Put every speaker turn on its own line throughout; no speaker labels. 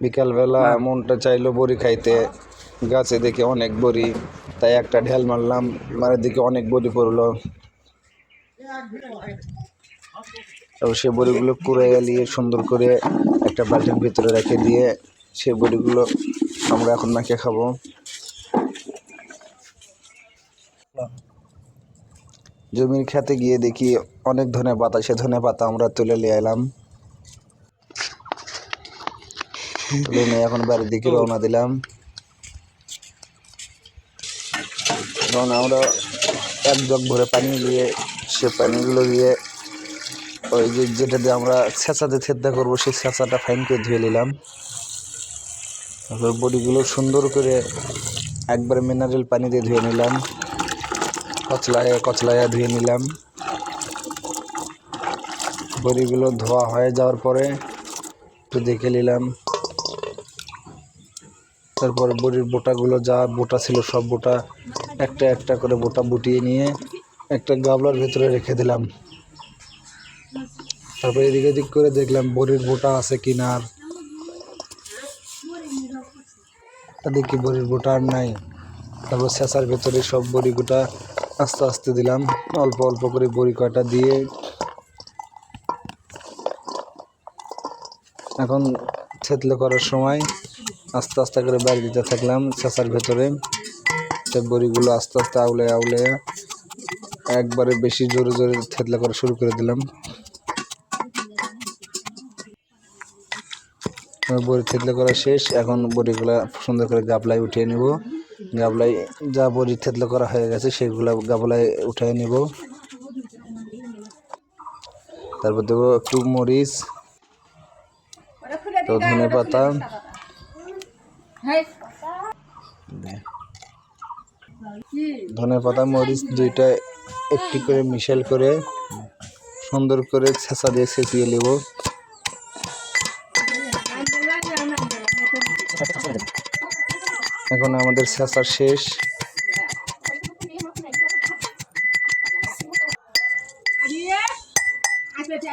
বিকালবেলা মনটা চাইলো বড়ি খাইতে, গাছে দেখে অনেক বড়ি, তাই একটা ঢেল মারলাম, মারের দিকে অনেক বড়ি পড়লো। এবং সে বড়িগুলো কুড়ে গেলিয়ে সুন্দর করে একটা বালতির ভিতরে রেখে দিয়ে সেই বড়িগুলো আমরা এখন মাখিয়ে খাবো। জমির খেতে গিয়ে দেখি অনেক ধনে পাতা, সে ধনে পাতা আমরা তুলে নিয়ে এলাম। তুলে নিয়ে এখন বাড়ির দিকে রওনা দিলাম। তখন আমরা এক জগ ভরে পানি নিয়ে সে পানিগুলো দিয়ে ওই যেটা দিয়ে আমরা ছেঁচাতে থেদ্দা করবো সেই ছেঁচাটা ফাইন করে ধুয়ে নিলাম। তারপর বড়িগুলো সুন্দর করে একবারে মিনারেল পানি দিয়ে ধুয়ে নিলাম, কচলায়া ধুয়ে নিলাম। বড়িগুলো ধোয়া হয়ে যাওয়ার পরে একটু দেখে নিলাম। তারপর বড়ির বোটাগুলো যা বোটা ছিল সব বোটা একটা একটা করে বোটা বুটিয়ে নিয়ে একটা গামলার ভিতরে রেখে দিলাম। তারপর এদিক ওদিক করে দেখলাম বড়ির বোটা আছে কিনা, আর দেখি বড়ির বোটা আর নাই। তারপর ছেঁচার ভেতরে সব বড়ি গোটা আস্তে আস্তে দিলাম, অল্প অল্প করে বড়ি কয়টা দিয়ে এখন থেতলে করার সময় আস্তে আস্তে করে বাইরে দিতে থাকলাম ছেঁচার ভেতরে। সব বড়িগুলো আস্তে আস্তে আউলে আউলে একবারে বেশি জোরে জোরে থেতলে করা শুরু করে দিলাম। বড়ি থেতলে করা শেষ, এখন বড়িগুলা সুন্দর করে গাবলায় উঠিয়ে নেব। গাবলায় যা বড়ি থেতলে করা হয়ে গেছে সেগুলো গাবলায় উঠিয়ে নেব। তারপর দেবো একটু মরিচ, তো ধনে পাতা, মরিচ দুইটা একটি করে মিশেল করে সুন্দর করে ছেঁচা দিয়ে ছেঁচিয়ে নেব। এখন আমাদের ছেঁচা শেষ।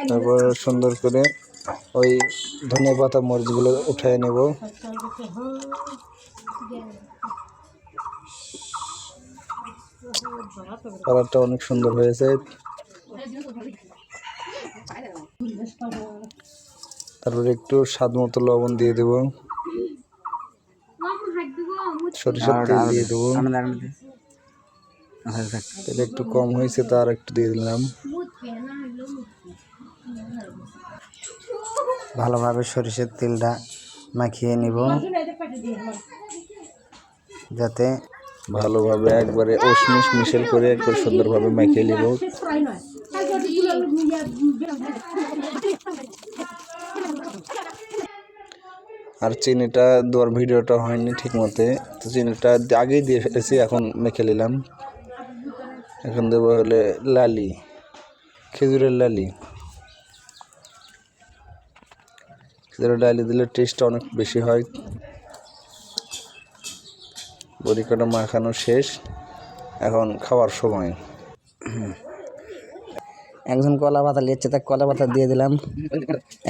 তারপর সুন্দর করে ওই ধনে পাতা মরিচগুলো উঠিয়ে নেব। কালারটা অনেক সুন্দর হয়েছে। তারপরে একটু স্বাদ মতো লবণ দিয়ে দেব, সরিষার তেল দিয়ে দেবো। তেল একটু কম হয়েছে, তার একটু দিয়ে দিলাম। ভালোভাবে সরিষার তেলটা মাখিয়ে নিব, যাতে ভালোভাবে একবারে ওশমিশ মিশেল করে একবার সুন্দরভাবে মাখিয়ে নিব। আর চিনিটা দেওয়ার ভিডিওটা হয়নি ঠিক মতে, তো চিনিটা আগেই দিয়ে ফেলেছি, এখন মেখে নিলাম। এখন দেবো হলে লালি, খেজুরের লালি। খেজুরের লালি দিলে টেস্টটা অনেক বেশি হয়। বড়ি কটা মাখানো শেষ, এখন খাওয়ার সময়। একজন কলা পাতা লিয়েছে, তার কলা পাতা দিয়ে দিলাম।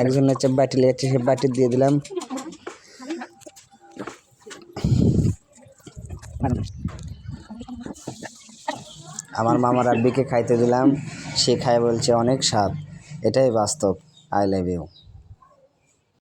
একজন হচ্ছে বাটি লিয়েছে, সে বাটি দিয়ে দিলাম। আমার মামার আব্বিকে খাইতে দিলাম, সে খায় বলছে অনেক স্বাদ। এটাই বাস্তব। I love you.